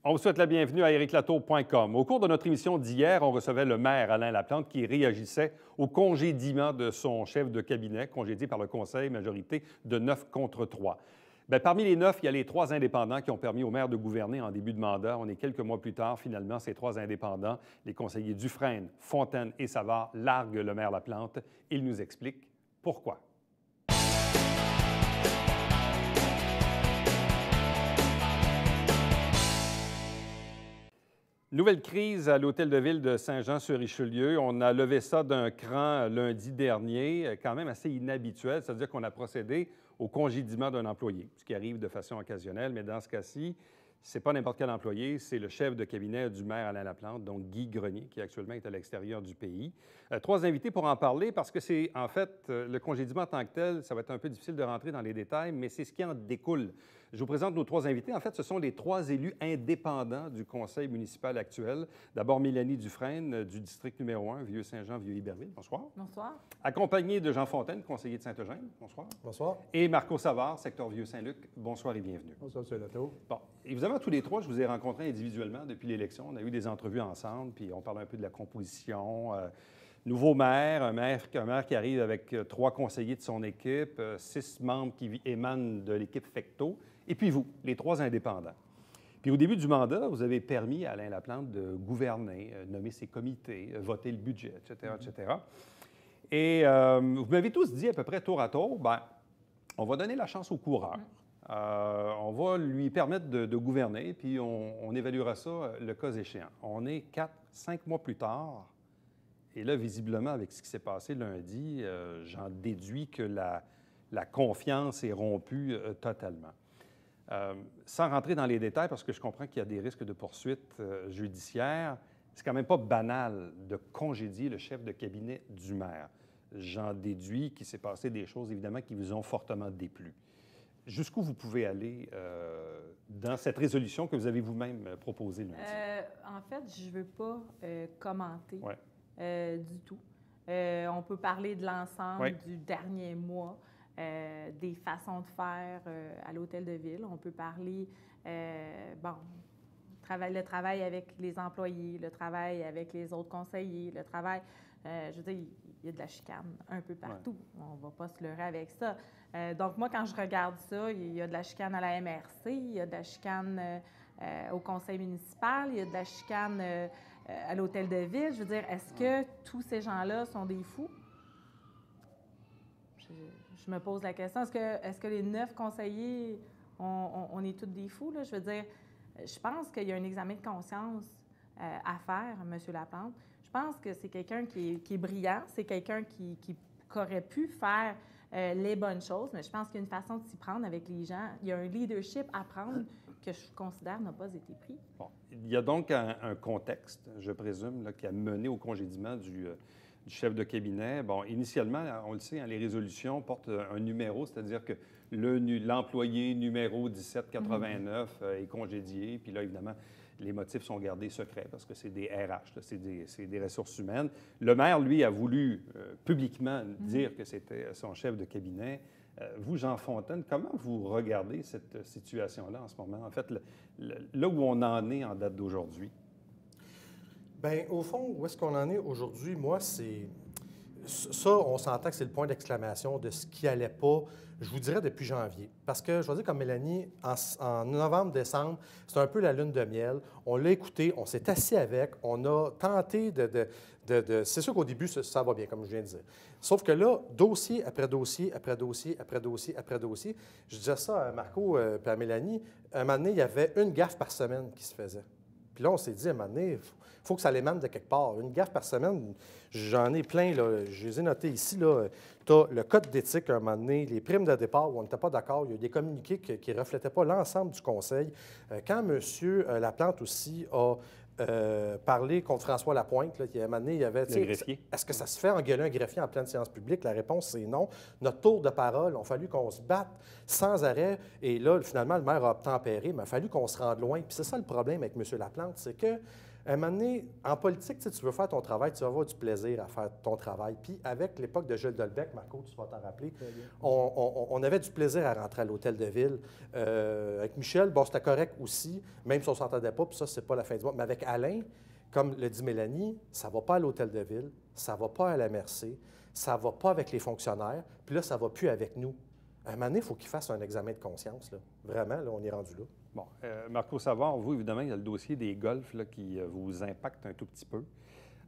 On vous souhaite la bienvenue à ériclatour.com. Au cours de notre émission d'hier, on recevait le maire Alain Laplante qui réagissait au congédiement de son chef de cabinet, congédié par le Conseil majorité de 9 contre 3. Bien, parmi les 9, il y a les 3 indépendants qui ont permis au maire de gouverner en début de mandat. On est quelques mois plus tard, finalement, ces 3 indépendants, les conseillers Dufresne, Fontaine et Savard, larguent le maire Laplante. Il nous explique pourquoi. Nouvelle crise à l'Hôtel de Ville de Saint-Jean-sur-Richelieu. On a levé ça d'un cran lundi dernier, quand même assez inhabituel, c'est-à-dire qu'on a procédé au congédiement d'un employé, ce qui arrive de façon occasionnelle, mais dans ce cas-ci, ce n'est pas n'importe quel employé, c'est le chef de cabinet du maire Alain Laplante, donc Guy Grenier, qui actuellement est à l'extérieur du pays. 3 invités pour en parler parce que c'est, en fait, le congédiement en tant que tel, ça va être un peu difficile de rentrer dans les détails, mais c'est ce qui en découle. Je vous présente nos 3 invités. En fait, ce sont les 3 élus indépendants du conseil municipal actuel. D'abord, Mélanie Dufresne, du district numéro 1, Vieux-Saint-Jean, Vieux-Iberville. Bonsoir. Bonsoir. Accompagné de Jean Fontaine, conseiller de Saint-Eugène. Bonsoir. Bonsoir. Et Marco Savard, secteur Vieux-Saint-Luc. Bonsoir et bienvenue. Bonsoir, M. Latour. Bon, évidemment, tous les 3, je vous ai rencontrés individuellement depuis l'élection. On a eu des entrevues ensemble, puis on parle un peu de la composition. Nouveau maire, un maire qui arrive avec 3 conseillers de son équipe, 6 membres qui émanent de l'équipe FECTO, et puis vous, les 3 indépendants. Puis au début du mandat, vous avez permis à Alain Laplante de gouverner, nommer ses comités, voter le budget, etc., etc. Et vous m'avez tous dit à peu près tour à tour, bien, on va donner la chance au coureur. On va lui permettre de gouverner, puis on évaluera ça le cas échéant. On est 4-5 mois plus tard, et là, visiblement, avec ce qui s'est passé lundi, j'en déduis que la confiance est rompue totalement. Sans rentrer dans les détails, parce que je comprends qu'il y a des risques de poursuites judiciaires, c'est quand même pas banal de congédier le chef de cabinet du maire. J'en déduis qu'il s'est passé des choses, évidemment, qui vous ont fortement déplu. Jusqu'où vous pouvez aller dans cette résolution que vous avez vous-même proposée lundi? En fait, je ne veux pas commenter du tout. On peut parler de l'ensemble du dernier mois, des façons de faire à l'Hôtel de Ville. On peut parler, le travail avec les employés, le travail avec les autres conseillers, le travail... je veux dire, il y a de la chicane un peu partout. On ne va pas se leurrer avec ça. Donc, moi, quand je regarde ça, il y a de la chicane à la MRC, il y a de la chicane au conseil municipal, il y a de la chicane à l'Hôtel de Ville. Je veux dire, est-ce que tous ces gens-là sont des fous? Je me pose la question. Est-ce que les 9 conseillers, on est tous des fous? Là? Je veux dire, je pense qu'il y a un examen de conscience à faire, M. Laplante. Je pense que c'est quelqu'un qui est brillant, c'est quelqu'un qui aurait pu faire les bonnes choses, mais je pense qu'il y a une façon de s'y prendre avec les gens. Il y a un leadership à prendre que je considère n'a pas été pris. Bon. Il y a donc un contexte, je présume, là, qui a mené au congédiement du chef de cabinet. Bon, initialement, on le sait, les résolutions portent un numéro, c'est-à-dire que l'employé numéro 1789 est congédié, puis là, évidemment, les motifs sont gardés secrets parce que c'est des RH, c'est des ressources humaines. Le maire, lui, a voulu publiquement dire que c'était son chef de cabinet. Vous, Jean Fontaine, comment vous regardez cette situation-là en ce moment? En fait, là où on en est en date d'aujourd'hui? Bien, au fond, où est-ce qu'on en est aujourd'hui? Moi, c'est... Ça, on s'entend que c'est le point d'exclamation de ce qui n'allait pas, je vous dirais, depuis janvier. Parce que, je vais dire comme Mélanie, en novembre-décembre, c'est un peu la lune de miel. On l'a écouté, on s'est assis avec, on a tenté c'est sûr qu'au début, ça va bien, comme je viens de dire. Sauf que là, dossier après dossier, après dossier, après dossier, après dossier, je disais ça à Marco et à Mélanie, à un moment donné, il y avait une gaffe par semaine qui se faisait. Puis là, on s'est dit, à un moment donné, il faut que ça l'émane de quelque part. Une gaffe par semaine, j'en ai plein, là. Je les ai notés ici, là. Tu as le code d'éthique, à un moment donné, les primes de départ où on n'était pas d'accord. Il y a eu des communiqués qui ne reflétaient pas l'ensemble du conseil. Quand M. Laplante aussi a parlé contre François Lapointe, là, qui à un moment donné, il y avait... Le greffier. Est-ce que ça se fait engueuler un greffier en pleine séance publique? La réponse, c'est non. Notre tour de parole, il a fallu qu'on se batte sans arrêt. Et là, finalement, le maire a tempéré, mais il a fallu qu'on se rende loin. Puis c'est ça le problème avec M. Laplante, c'est que À un moment donné, en politique, tu veux faire ton travail, tu vas avoir du plaisir à faire ton travail. Puis avec l'époque de Gilles Delbecq, Marco, tu vas t'en rappeler, on avait du plaisir à rentrer à l'hôtel de ville. Avec Michel, bon, c'était correct aussi, même si on ne s'entendait pas, puis ça, c'est pas la fin du monde. Mais avec Alain, comme le dit Mélanie, ça ne va pas à l'hôtel de ville, ça ne va pas à la MRC, ça ne va pas avec les fonctionnaires, puis là, ça ne va plus avec nous. À un moment donné, il faut qu'il fasse un examen de conscience. Là. Vraiment, là, on est rendu là. Bon, Marco Savard, vous, évidemment, il y a le dossier des golfs là, qui vous impacte un tout petit peu.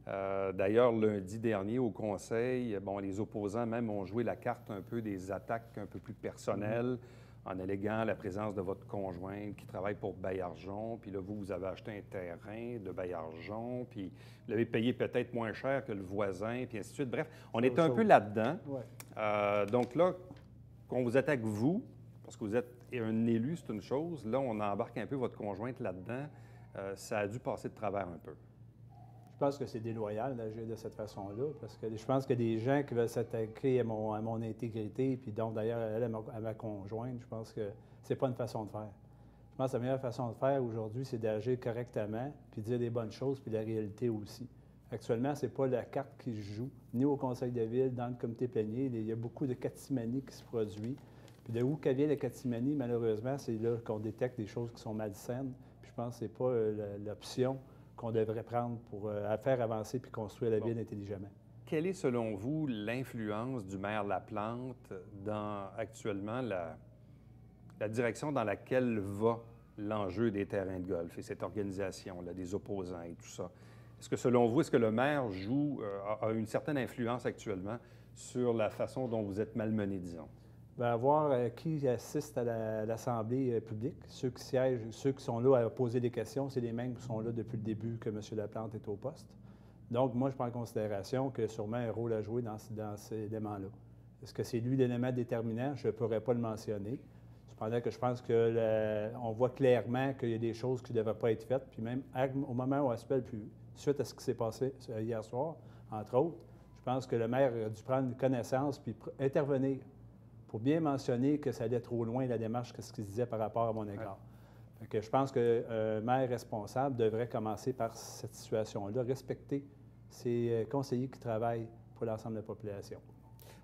D'ailleurs, lundi dernier, au Conseil, bon, les opposants même ont joué la carte un peu des attaques un peu plus personnelles en alléguant la présence de votre conjointe qui travaille pour Baillargeon. Puis là, vous avez acheté un terrain de Baillargeon, puis vous l'avez payé peut-être moins cher que le voisin, puis ainsi de suite. Bref, on est un peu là-dedans. Ouais. Donc là, qu'on vous attaque, vous, parce que vous êtes un élu, c'est une chose. Là, on embarque un peu votre conjointe là-dedans. Ça a dû passer de travers un peu. Je pense que c'est déloyal d'agir de cette façon-là, parce que je pense qu'il y a des gens qui veulent s'attaquer à mon intégrité, puis donc d'ailleurs à ma conjointe. Je pense que c'est pas une façon de faire. Je pense que la meilleure façon de faire aujourd'hui, c'est d'agir correctement, puis dire des bonnes choses, puis la réalité aussi. Actuellement, c'est pas la carte qui se joue, ni au conseil de ville, dans le comité plénier. Il y a beaucoup de catimanie qui se produit. Puis de où vient la catimanie, malheureusement, c'est là qu'on détecte des choses qui sont malsaines. Puis je pense que c'est pas l'option qu'on devrait prendre pour faire avancer puis construire la ville intelligemment. Quelle est, selon vous, l'influence du maire Laplante dans actuellement la direction dans laquelle va l'enjeu des terrains de golf et cette organisation-là, des opposants et tout ça? Est-ce que, selon vous, est-ce que le maire a une certaine influence actuellement sur la façon dont vous êtes malmené, disons? Bien, voir qui assiste à l'Assemblée publique, ceux qui siègent, ceux qui sont là à poser des questions, c'est les mêmes qui sont là depuis le début que M. Laplante est au poste. Donc, moi, je prends en considération qu'il y a sûrement un rôle à jouer dans ces éléments-là. Est-ce que c'est lui l'élément déterminant? Je ne pourrais pas le mentionner. Cependant que je pense qu'on voit clairement qu'il y a des choses qui ne devraient pas être faites. Puis même au moment où elle se puis suite à ce qui s'est passé hier soir, entre autres, je pense que le maire a dû prendre connaissance puis intervenir pour bien mentionner que ça allait trop loin, la démarche, que ce qu'il se disait par rapport à mon égard. Fait que je pense qu'un maire responsable devrait commencer par cette situation-là, respecter ses conseillers qui travaillent pour l'ensemble de la population.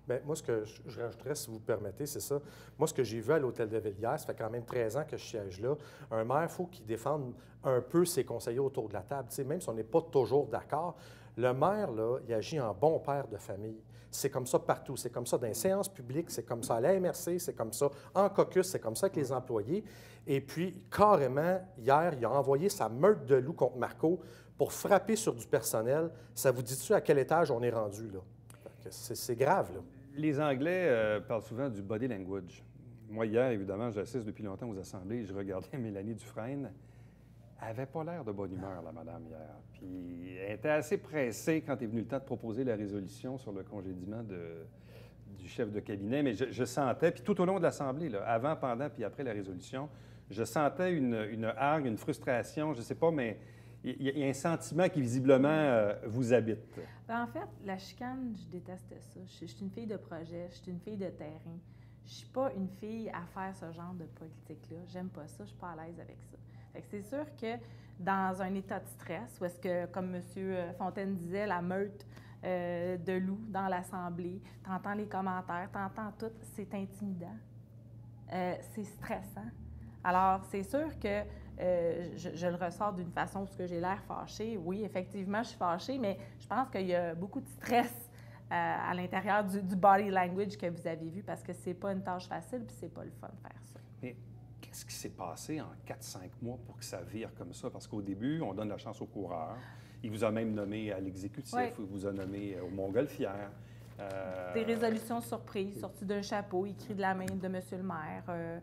Bien, moi, ce que je rajouterais, si vous me permettez, c'est ça. Moi, ce que j'ai vu à l'Hôtel de Ville hier, ça fait quand même 13 ans que je siège là. Un maire, il faut qu'il défende un peu ses conseillers autour de la table. Tu sais, même si on n'est pas toujours d'accord, le maire, là, il agit en bon père de famille. C'est comme ça partout. C'est comme ça dans les séances publiques, c'est comme ça à la MRC, c'est comme ça en caucus, c'est comme ça avec les employés. Et puis, carrément, hier, il a envoyé sa meute de loups contre Marco pour frapper sur du personnel. Ça vous dit-tu à quel étage on est rendu, là? C'est grave, là. Les Anglais parlent souvent du body language. Moi, hier, évidemment, j'assiste depuis longtemps aux assemblées et je regardais Mélanie Dufresne. Elle n'avait pas l'air de bonne humeur, la madame, hier. Puis elle était assez pressée quand est venu le temps de proposer la résolution sur le congédiement du chef de cabinet. Mais je sentais, puis tout au long de l'Assemblée, là, avant, pendant, puis après la résolution, je sentais une hargne, une frustration, je ne sais pas, mais il y a un sentiment qui, visiblement, vous habite. Bien, en fait, la chicane, je détestais ça. Je suis une fille de projet, je suis une fille de terrain. Je ne suis pas une fille à faire ce genre de politique-là. J'aime pas ça, je ne suis pas à l'aise avec ça. Fait que c'est sûr que dans un état de stress, où est-ce que, comme M. Fontaine disait, la meute de loups dans l'Assemblée, tu entends les commentaires, tu entends tout, c'est intimidant. C'est stressant. Alors, c'est sûr que je le ressors d'une façon où j'ai l'air fâchée. Oui, effectivement, je suis fâchée, mais je pense qu'il y a beaucoup de stress à l'intérieur du body language que vous avez vu parce que c'est pas une tâche facile puis c'est pas le fun de faire ça. Mais qu'est-ce qui s'est passé en 4-5 mois pour que ça vire comme ça? Parce qu'au début, on donne la chance aux coureurs. Il vous a même nommé à l'exécutif, oui. Il vous a nommé au Montgolfière. Des résolutions surprises sorties d'un chapeau, écrites de la main de M. le maire.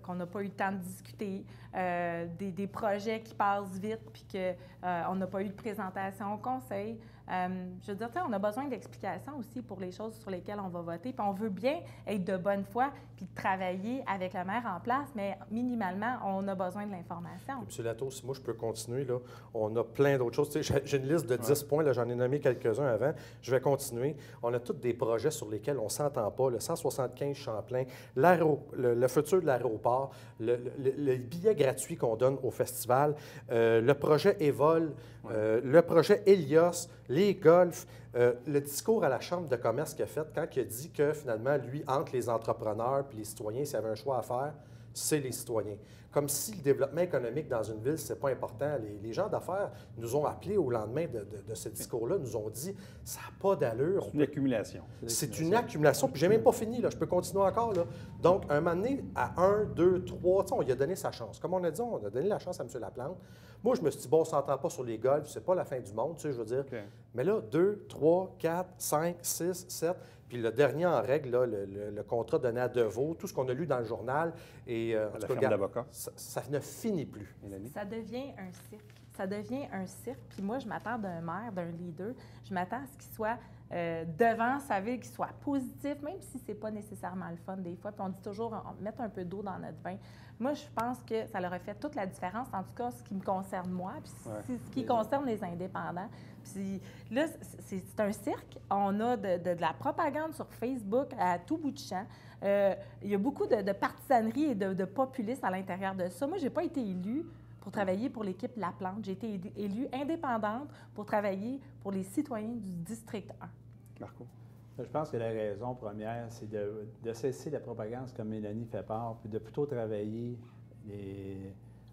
Qu'on n'a pas eu le temps de discuter, des projets qui passent vite puis qu'on n'a pas eu de présentation au conseil. Je veux dire, on a besoin d'explications aussi pour les choses sur lesquelles on va voter. Puis on veut bien être de bonne foi puis travailler avec le maire en place, mais minimalement, on a besoin de l'information. M. Latour, si moi je peux continuer, là, on a plein d'autres choses. J'ai une liste de 10 points, j'en ai nommé quelques-uns avant. Je vais continuer. On a tous des projets sur lesquels on ne s'entend pas. Le 175 Champlain, le futur de l'aéroport, le billet gratuit qu'on donne au festival, le projet Évol, le projet Hélios, les golfs, le discours à la Chambre de commerce qu'il a fait quand il a dit que finalement, lui, entre les entrepreneurs et les citoyens, s'il y avait un choix à faire, c'est les citoyens. Comme si le développement économique dans une ville, ce n'est pas important. Les gens d'affaires nous ont appelés au lendemain de ce discours-là, nous ont dit « ça n'a pas d'allure ». C'est une accumulation. C'est une accumulation, puis je n'ai même pas fini, là, je peux continuer encore. Là. Donc, un moment donné, à 1, 2, 3, on lui a donné sa chance. Comme on a dit, on a donné la chance à M. Laplante. Moi, je me suis dit, bon, on ne s'entend pas sur les golfs, c'est pas la fin du monde, tu sais, je veux dire. Okay. Mais là, 2, 3, 4, 5, 6, 7... Puis le dernier en règle, là, le contrat donné à Deveau, tout ce qu'on a lu dans le journal, et la firme d'avocats. Ça ne finit plus. Ça devient un cirque. Ça devient un cirque. Puis moi, je m'attends d'un maire, d'un leader, je m'attends à ce qu'il soit devant sa ville, qu'il soit positif, même si c'est pas nécessairement le fun des fois. Puis on dit toujours, mettre un peu d'eau dans notre vin. Moi, je pense que ça leur a fait toute la différence, en tout cas, ce qui me concerne moi, puis ce qui concerne les indépendants. Puis là, c'est un cirque. On a de la propagande sur Facebook à tout bout de champ. Il y a beaucoup de partisanerie et de populisme à l'intérieur de ça. Moi, je n'ai pas été élue pour travailler pour l'équipe Laplante. J'ai été élue indépendante pour travailler pour les citoyens du district 1. Marco? Je pense que la raison première, c'est de cesser la propagande, comme Mélanie fait part, puis de plutôt travailler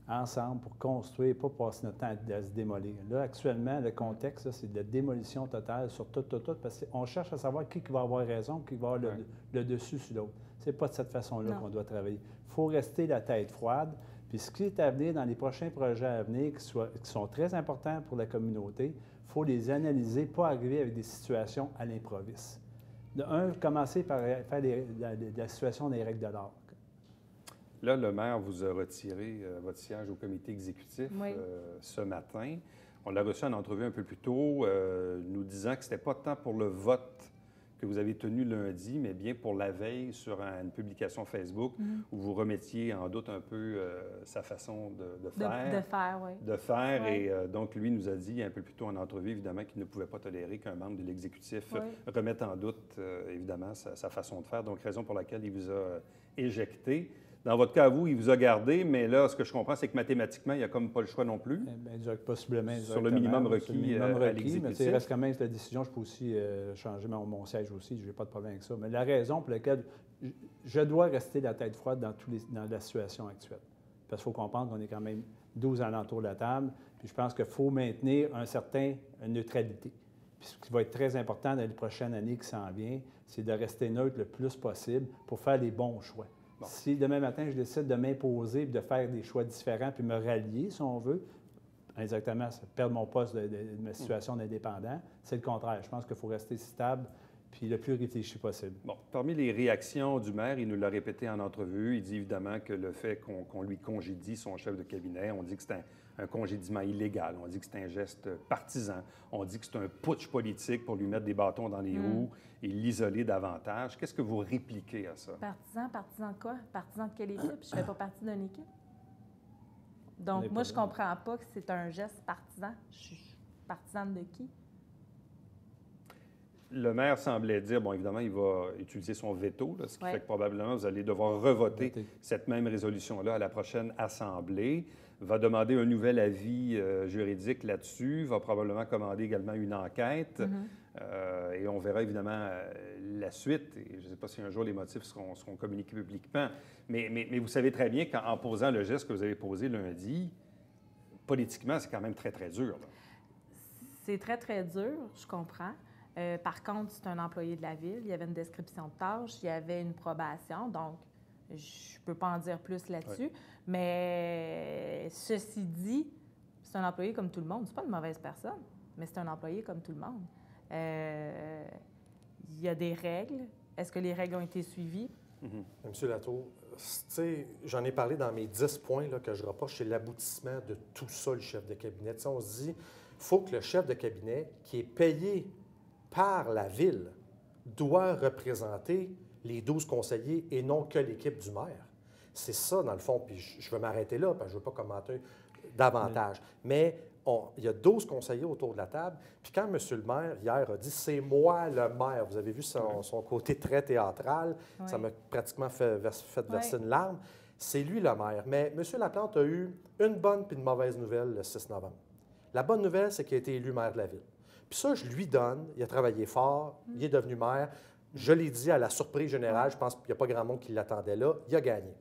ensemble pour construire, pas passer notre temps à se démolir. Là, actuellement, le contexte, c'est de la démolition totale sur tout, parce qu'on cherche à savoir qui va avoir raison, qui va avoir le dessus sur l'autre. C'est pas de cette façon-là qu'on doit travailler. Il faut rester la tête froide. Puis ce qui est à venir dans les prochains projets à venir, qui sont très importants pour la communauté, il faut les analyser, pas arriver avec des situations à l'improviste. Commencer par faire la situation des règles de l'art. Là, le maire vous a retiré votre siège au comité exécutif ce matin. On l'a reçu en entrevue un peu plus tôt, nous disant que ce n'était pas tant pour le vote que vous avez tenu lundi, mais bien pour la veille sur une publication Facebook où vous remettiez en doute un peu sa façon de faire. De faire, oui. De faire. Oui. Et donc, lui nous a dit un peu plus tôt en entrevue, évidemment, qu'il ne pouvait pas tolérer qu'un membre de l'exécutif remette en doute, évidemment, sa façon de faire. Donc, raison pour laquelle il vous a éjecté. Dans votre cas, vous, il vous a gardé, mais là, ce que je comprends, c'est que mathématiquement, il n'y a comme pas le choix non plus. Bien, possiblement. Sur le minimum requis à l'exécutif. Mais il reste quand même la décision. Je peux aussi changer mon siège aussi. Je n'ai pas de problème avec ça. Mais la raison pour laquelle je dois rester la tête froide dans la situation actuelle. Parce qu'il faut comprendre qu'on est quand même 12 alentours de la table. Puis je pense qu'il faut maintenir une certaine neutralité. Puis ce qui va être très important dans les prochaines années qui s'en viennent, c'est de rester neutre le plus possible pour faire les bons choix. Bon. Si demain matin, je décide de m'imposer et de faire des choix différents puis me rallier, si on veut, exactement, perdre mon poste de ma situation d'indépendant, c'est le contraire. Je pense qu'il faut rester stable puis le plus réfléchi possible. Bon, parmi les réactions du maire, il nous l'a répété en entrevue, il dit évidemment que le fait qu'on lui congédie son chef de cabinet, on dit que c'est un congédiement illégal, on dit que c'est un geste partisan, on dit que c'est un putsch politique pour lui mettre des bâtons dans les roues et l'isoler davantage. Qu'est-ce que vous répliquez à ça? Partisan de quoi? Partisan de quelle équipe? Je ne fais pas partie d'une équipe. Donc, moi, je ne comprends pas que c'est un geste partisan. Je suis partisane de qui? Le maire semblait dire, bon, évidemment, il va utiliser son veto, là, ce qui fait que probablement vous allez devoir revoter cette même résolution-là à la prochaine Assemblée, va demander un nouvel avis juridique là-dessus, va probablement commander également une enquête, et on verra évidemment la suite. Et je ne sais pas si un jour les motifs seront communiqués publiquement, mais vous savez très bien qu'en posant le geste que vous avez posé lundi, politiquement, c'est quand même très, très dur. C'est très, très dur, je comprends. Par contre, c'est un employé de la Ville. Il y avait une description de tâche, il y avait une probation, donc je ne peux pas en dire plus là-dessus. Mais ceci dit, c'est un employé comme tout le monde. Ce n'est pas une mauvaise personne, mais c'est un employé comme tout le monde. Il y a des règles. Est-ce que les règles ont été suivies? Monsieur Latour, tu sais, j'en ai parlé dans mes 10 points là, que je reproche, c'est l'aboutissement de tout ça, le chef de cabinet. Tu sais, on se dit, faut que le chef de cabinet, qui est payé par la ville, doit représenter les 12 conseillers et non que l'équipe du maire. C'est ça, dans le fond, puis je vais m'arrêter là, parce que je ne veux pas commenter davantage. Mais il y a 12 conseillers autour de la table, puis quand M. le maire, hier, a dit « c'est moi le maire », vous avez vu son côté très théâtral, ça m'a pratiquement fait verser une larme, c'est lui le maire. Mais M. Laplante a eu une bonne puis une mauvaise nouvelle le 6 novembre. La bonne nouvelle, c'est qu'il a été élu maire de la ville. Puis ça, je lui donne, il a travaillé fort, il est devenu maire. Je l'ai dit à la surprise générale, je pense qu'il n'y a pas grand monde qui l'attendait là, il a gagné.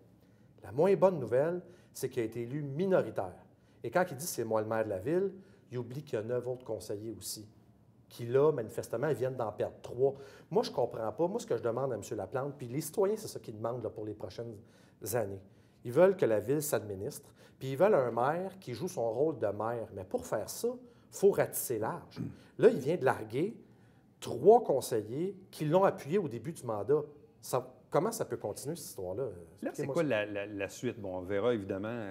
La moins bonne nouvelle, c'est qu'il a été élu minoritaire. Et quand il dit « c'est moi le maire de la ville », il oublie qu'il y a 9 autres conseillers aussi, qui là, manifestement, ils viennent d'en perdre 3. Moi, je ne comprends pas. Moi, ce que je demande à M. Laplante, puis les citoyens, c'est ça qu'ils demandent là, pour les prochaines années. Ils veulent que la ville s'administre, puis ils veulent un maire qui joue son rôle de maire. Mais pour faire ça, il faut ratisser large. Là, il vient de larguer 3 conseillers qui l'ont appuyé au début du mandat. Comment ça peut continuer, cette histoire-là? Là, c'est quoi la suite? Bon, on verra évidemment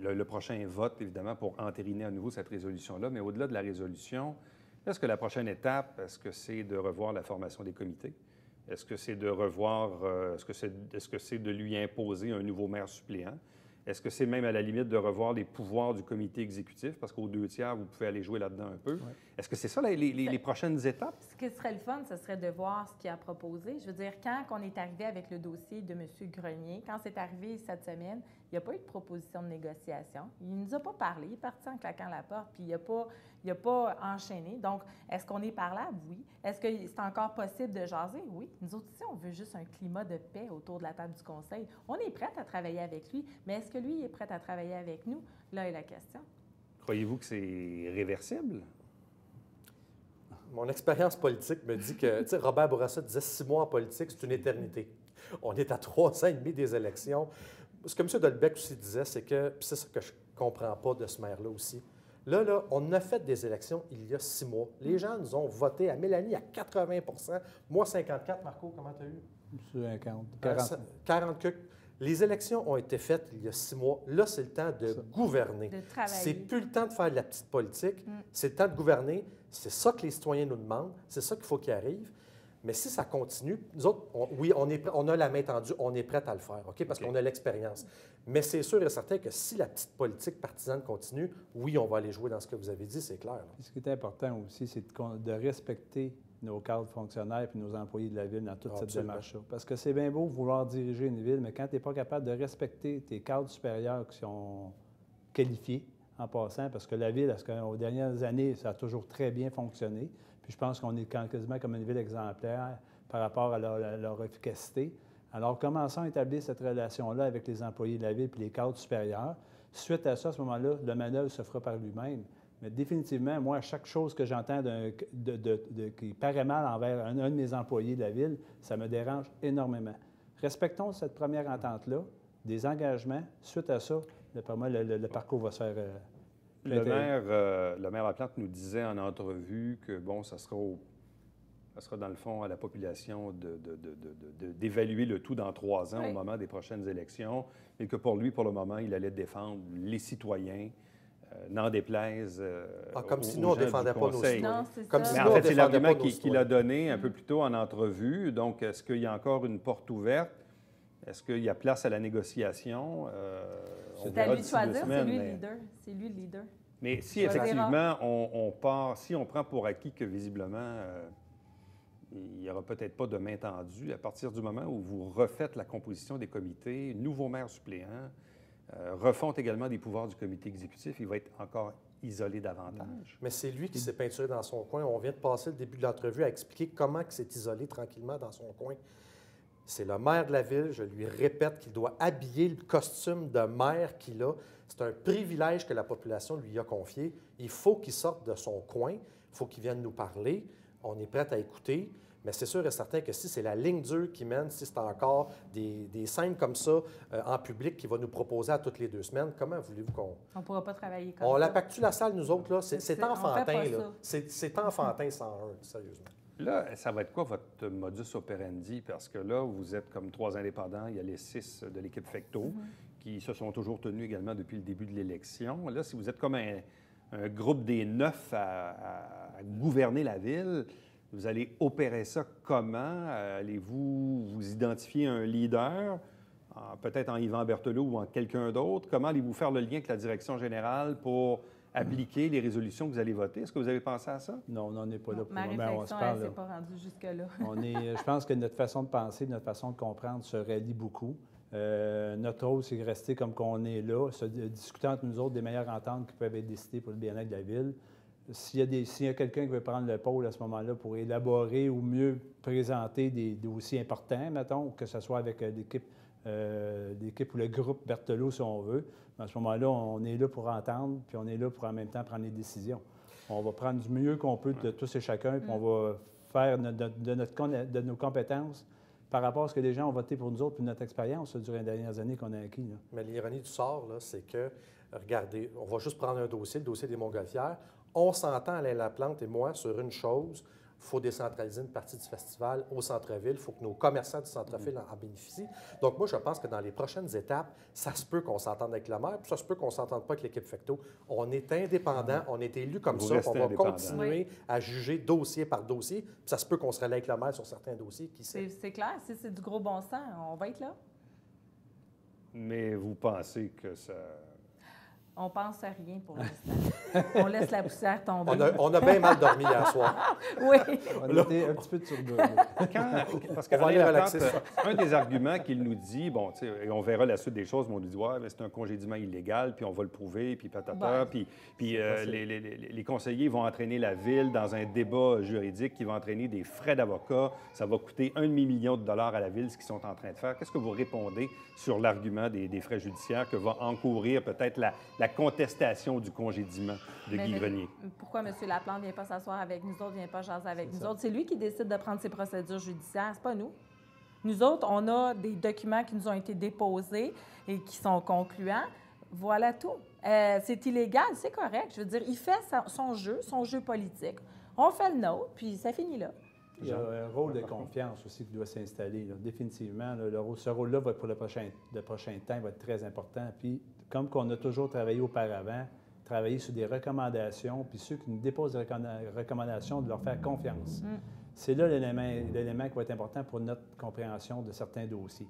le prochain vote, évidemment, pour entériner à nouveau cette résolution-là. Mais au-delà de la résolution, est-ce que la prochaine étape, est-ce que c'est de revoir la formation des comités? Est-ce que c'est de revoir, est-ce que c'est de lui imposer un nouveau maire suppléant? Est-ce que c'est même à la limite de revoir les pouvoirs du comité exécutif? Parce qu'aux 2 tiers, vous pouvez aller jouer là-dedans un peu. Ouais. Est-ce que c'est ça les prochaines étapes? Ce qui serait le fun, ce serait de voir ce qu'il a proposé. Je veux dire, quand on est arrivé avec le dossier de M. Grenier, quand c'est arrivé cette semaine, il n'y a pas eu de proposition de négociation. Il ne nous a pas parlé. Il est parti en claquant la porte, puis il n'a pas enchaîné. Donc, est-ce qu'on est parlable? Oui. Est-ce que c'est encore possible de jaser? Oui. Nous autres ici, on veut juste un climat de paix autour de la table du conseil. On est prêt à travailler avec lui, mais est-ce que lui est prêt à travailler avec nous? Là est la question. Croyez-vous que c'est réversible? Mon expérience politique me dit que, tu sais, Robert Bourassa disait 6 mois en politique, c'est une éternité. On est à 3 ans et demi des élections. Ce que M. Delbecq aussi disait, c'est que, puis c'est ça que je ne comprends pas de ce maire-là aussi. Là, on a fait des élections il y a 6 mois. Les gens nous ont voté à Mélanie à 80 moi 54. Marco, comment tu as eu? 40. 40. Les élections ont été faites il y a 6 mois. Là, c'est le temps de gouverner. De travailler. C'est plus le temps de faire de la petite politique. C'est le temps de gouverner. C'est ça que les citoyens nous demandent. C'est ça qu'il faut qu'il arrive. Mais si ça continue, nous autres, on a la main tendue, on est prêt à le faire, OK? Parce qu'on a l'expérience. Mais c'est sûr et certain que si la petite politique partisane continue, oui, on va aller jouer dans ce que vous avez dit, c'est clair. Là. Ce qui est important aussi, c'est de respecter nos cadres fonctionnaires et nos employés de la ville dans toute cette démarche-là. Parce que c'est bien beau vouloir diriger une ville, mais quand tu n'es pas capable de respecter tes cadres supérieurs qui sont qualifiés, en passant, parce que la ville, aux dernières années, ça a toujours très bien fonctionné. Puis je pense qu'on est quasiment comme une ville exemplaire par rapport à leur efficacité. Alors, commençons à établir cette relation-là avec les employés de la ville et les cadres supérieurs. Suite à ça, à ce moment-là, le manœuvre se fera par lui-même. Mais définitivement, moi, chaque chose que j'entends qui paraît mal envers un de mes employés de la ville, ça me dérange énormément. Respectons cette première entente-là, des engagements. Suite à ça, pour moi, le parcours va se faire... Le maire Laplante nous disait en entrevue que, bon, ça sera dans le fond à la population d'évaluer le tout dans 3 ans au moment des prochaines élections, et que pour lui, pour le moment, il allait défendre les citoyens, n'en déplaise comme si nous, on ne défendait pas nos citoyens. Mais en fait, c'est l'argument qu'il a donné un peu plus tôt en entrevue. Donc, est-ce qu'il y a encore une porte ouverte? Est-ce qu'il y a place à la négociation? C'est à lui de choisir, c'est lui le leader. C'est lui le leader. Mais si effectivement si on prend pour acquis que visiblement il n'y aura peut-être pas de main tendue, à partir du moment où vous refaites la composition des comités, nouveau maire suppléant, refonte également des pouvoirs du comité exécutif, il va être encore isolé davantage. Mais c'est lui qui s'est peinturé dans son coin. On vient de passer le début de l'entrevue à expliquer comment il s'est isolé tranquillement dans son coin. C'est le maire de la ville, je lui répète qu'il doit habiller le costume de maire qu'il a. C'est un privilège que la population lui a confié. Il faut qu'il sorte de son coin, il faut qu'il vienne nous parler. On est prêt à écouter, mais c'est sûr et certain que si c'est la ligne dure qui mène, si c'est encore des scènes comme ça en public qu'il va nous proposer à toutes les 2 semaines, comment voulez-vous qu'on... On ne pourra pas travailler comme ça. On la pactue la salle, nous autres, là. C'est enfantin, là. C'est enfantin 101, sérieusement. Là, ça va être quoi votre modus operandi? Parce que là, vous êtes comme 3 indépendants. Il y a les 6 de l'équipe Fecto qui se sont toujours tenus également depuis le début de l'élection. Là, si vous êtes comme un groupe des 9 à gouverner la ville. Vous allez opérer ça comment? Allez-vous vous identifier un leader, peut-être en Yvan Berthelot ou en quelqu'un d'autre? Comment allez-vous faire le lien avec la direction générale pour appliquer les résolutions que vous allez voter? Est-ce que vous avez pensé à ça? Non, on n'en est pas là pour Ma le moment. On se réflexion, parle, elle là. s'est pas rendue jusque-là. Je pense que notre façon de penser, notre façon de comprendre se relie beaucoup. Notre rôle, c'est de rester comme qu'on est là, discuter entre nous autres des meilleures ententes qui peuvent être décidées pour le bien-être de la ville. S'il y a quelqu'un qui veut prendre le pôle à ce moment-là pour élaborer ou mieux présenter des dossiers importants, mettons, que ce soit avec l'équipe ou le groupe Berthelot, si on veut, à ce moment-là, on est là pour entendre, puis on est là pour en même temps prendre les décisions. On va prendre du mieux qu'on peut de tous et chacun, puis on va faire de nos compétences par rapport à ce que les gens ont voté pour nous autres, puis notre expérience durant les dernières années qu'on a acquis. Là. Mais l'ironie du sort, là, c'est que, regardez, on va juste prendre un dossier, le dossier des Montgolfières. On s'entend, Alain Laplante et moi, sur une chose. Il faut décentraliser une partie du festival au centre-ville. Il faut que nos commerçants du centre-ville en bénéficient. Donc, moi, je pense que dans les prochaines étapes, ça se peut qu'on s'entende avec la maire, puis ça se peut qu'on ne s'entende pas avec l'équipe Fecteau. On est indépendant, on est élu comme ça, on va continuer à juger dossier par dossier, puis ça se peut qu'on se relaie avec la maire sur certains dossiers. Qui sait? C'est clair, si c'est du gros bon sens, on va être là. Mais vous pensez que ça... On pense à rien pour l'instant. On laisse la poussière tomber. On a bien mal dormi hier soir. Oui. On était un petit peu de turbo. Parce que un des arguments qu'il nous dit, bon, tu sais, on verra la suite des choses, mais on nous dit, ouais, c'est un congédiement illégal, puis on va le prouver, puis patata, puis les conseillers vont entraîner la ville dans un débat juridique qui va entraîner des frais d'avocat. Ça va coûter $1 demi-million à la ville, ce qu'ils sont en train de faire. Qu'est-ce que vous répondez sur l'argument des frais judiciaires que va encourir peut-être la contestation du congédiement de Guy Grenier? Pourquoi M. Laplante ne vient pas s'asseoir avec nous autres, ne vient pas jaser avec nous autres? C'est lui qui décide de prendre ses procédures judiciaires, c'est pas nous. Nous autres, on a des documents qui nous ont été déposés et qui sont concluants. Voilà tout. C'est illégal, c'est correct. Je veux dire, il fait son jeu politique. On fait le nôtre, puis ça finit là. Il y a un rôle de confiance aussi qui doit s'installer. Là. Définitivement, là, ce rôle-là va être pour le prochain temps, va être très important. Puis, comme qu'on a toujours travaillé auparavant, travailler sur des recommandations, puis ceux qui nous déposent des recommandations, de leur faire confiance. C'est là l'élément qui va être important pour notre compréhension de certains dossiers.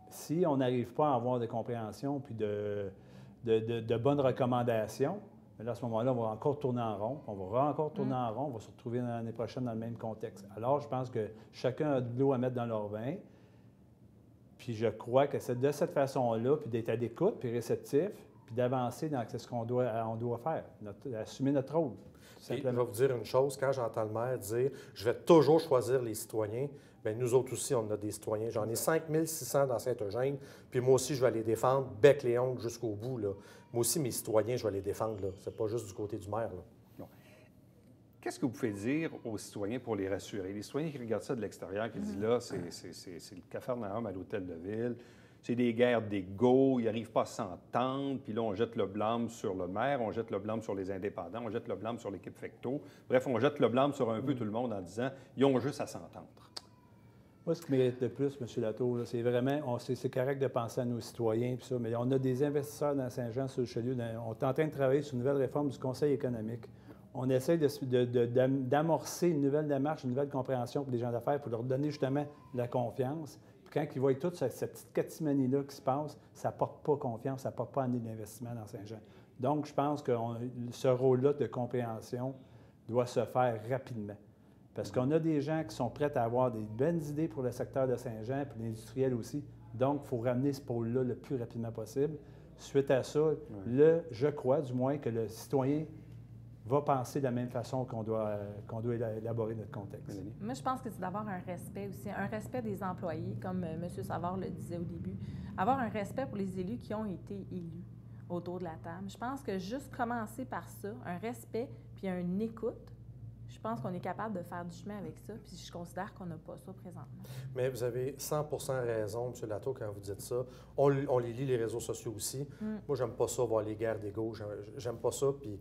Si on n'arrive pas à avoir de compréhension puis de bonnes recommandations, mais là, à ce moment-là, on va encore tourner en rond. On va encore tourner en rond. On va se retrouver l'année prochaine dans le même contexte. Alors, je pense que chacun a de l'eau à mettre dans leur vin. Puis je crois que c'est de cette façon-là, puis d'être à l'écoute, puis réceptif, puis d'avancer dans ce qu'on doit faire, assumer notre rôle. Et je vais vous dire une chose, quand j'entends le maire dire « je vais toujours choisir les citoyens », bien, nous autres aussi, on a des citoyens. J'en ai 5600 dans Saint-Eugène, puis moi aussi, je vais les défendre bec les ongles jusqu'au bout. Là. Moi aussi, mes citoyens, je vais les défendre. Ce n'est pas juste du côté du maire. Là. Non. Qu'est-ce que vous pouvez dire aux citoyens pour les rassurer? Les citoyens qui regardent ça de l'extérieur, qui disent là, c'est le Capharnaüm à l'hôtel de ville, c'est des guerres d'ego, ils n'arrivent pas à s'entendre, puis là, on jette le blâme sur le maire, on jette le blâme sur les indépendants, on jette le blâme sur l'équipe Fecteau. Bref, on jette le blâme sur un peu tout le monde en disant ils ont juste à s'entendre. Moi, ce qui mérite le plus, M. Latour, c'est vraiment, c'est correct de penser à nos citoyens, puis ça, mais on a des investisseurs dans Saint-Jean-sur-Richelieu. On est en train de travailler sur une nouvelle réforme du Conseil économique. On essaie d'amorcer une nouvelle démarche, une nouvelle compréhension pour les gens d'affaires, pour leur donner justement la confiance. Puis quand ils voient toute cette petite catimanie-là qui se passe, ça ne porte pas confiance, ça ne porte pas année d'investissement dans Saint-Jean. Donc, je pense que ce rôle-là de compréhension doit se faire rapidement. Parce qu'on a des gens qui sont prêts à avoir des bonnes idées pour le secteur de Saint-Jean, puis l'industriel aussi. Donc, il faut ramener ce pôle-là le plus rapidement possible. Suite à ça, je crois du moins que le citoyen va penser de la même façon qu'on doit élaborer notre contexte. Moi, je pense que c'est d'avoir un respect aussi, un respect des employés, comme M. Savard le disait au début. Avoir un respect pour les élus qui ont été élus autour de la table. Je pense que juste commencer par ça, un respect puis une écoute, je pense qu'on est capable de faire du chemin avec ça, puis je considère qu'on n'a pas ça présentement. Mais vous avez 100% raison, M. Latour, quand vous dites ça. On les lit, les réseaux sociaux aussi. Moi, j'aime pas ça, voir les guerres d'ego. J'aime pas ça, puis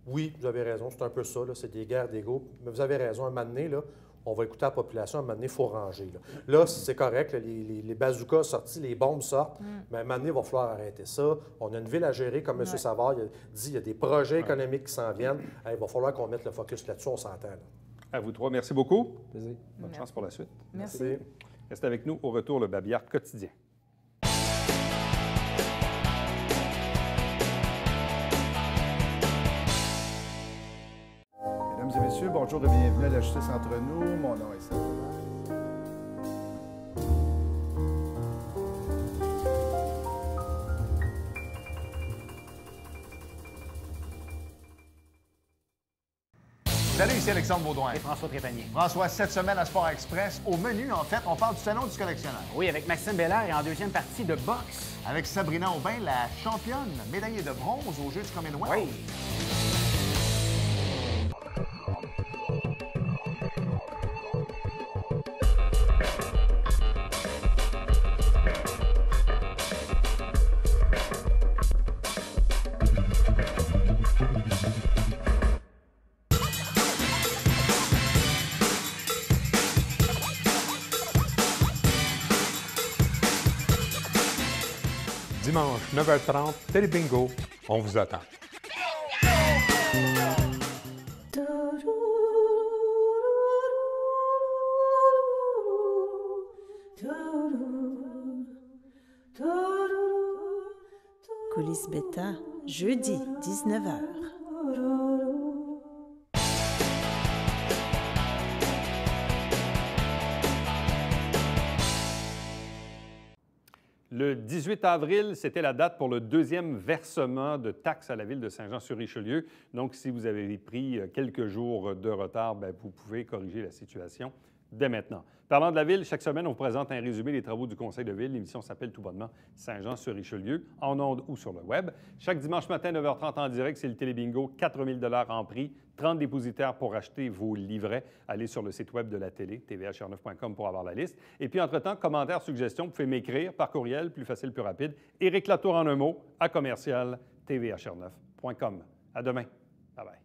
oui, vous avez raison, c'est un peu ça, c'est des guerres d'ego. Mais vous avez raison, un moment donné, il on va écouter la population, à un moment donné, il faut ranger. Là c'est correct, là, les bazookas sortis, les bombes sortent, mais à un moment donné, il va falloir arrêter ça. On a une ville à gérer, comme M. Savard il a dit, il y a des projets économiques qui s'en viennent. Il va falloir qu'on mette le focus là-dessus, on s'entend. À vous trois, merci beaucoup. Plaisir. Bonne chance pour la suite. Merci. Restez avec nous au retour, le Babillard quotidien. Mesdames et messieurs, bonjour et bienvenue à la Justice entre nous. Mon nom est Seb. Salut, ici Alexandre Baudouin. Et François Trépanier. François, cette semaine à Sport Express, au menu, en fait, on parle du salon du collectionneur. Oui, avec Maxime Belair et en deuxième partie de boxe. Avec Sabrina Aubin, la championne médaillée de bronze aux Jeux du Commonwealth. Oui. Dimanche, 9h30, Télé Bingo, on vous attend. Coulisses Bêta, jeudi, 19h. Le 18 avril, c'était la date pour le deuxième versement de taxes à la Ville de Saint-Jean-sur-Richelieu. Donc, si vous avez pris quelques jours de retard, bien, vous pouvez corriger la situation dès maintenant. Parlant de la Ville, chaque semaine, on vous présente un résumé des travaux du Conseil de Ville. L'émission s'appelle tout bonnement Saint-Jean-sur-Richelieu, en ondes ou sur le web. Chaque dimanche matin, 9h30 en direct, c'est le Télébingo, 4 000 $ en prix, 30 dépositaires pour acheter vos livrets. Allez sur le site web de la télé, tvhr9.com pour avoir la liste. Et puis, entre-temps, commentaires, suggestions, vous pouvez m'écrire par courriel, plus facile, plus rapide. Éric Latour en un mot, à commercial tvhr9.com. À demain. Bye bye.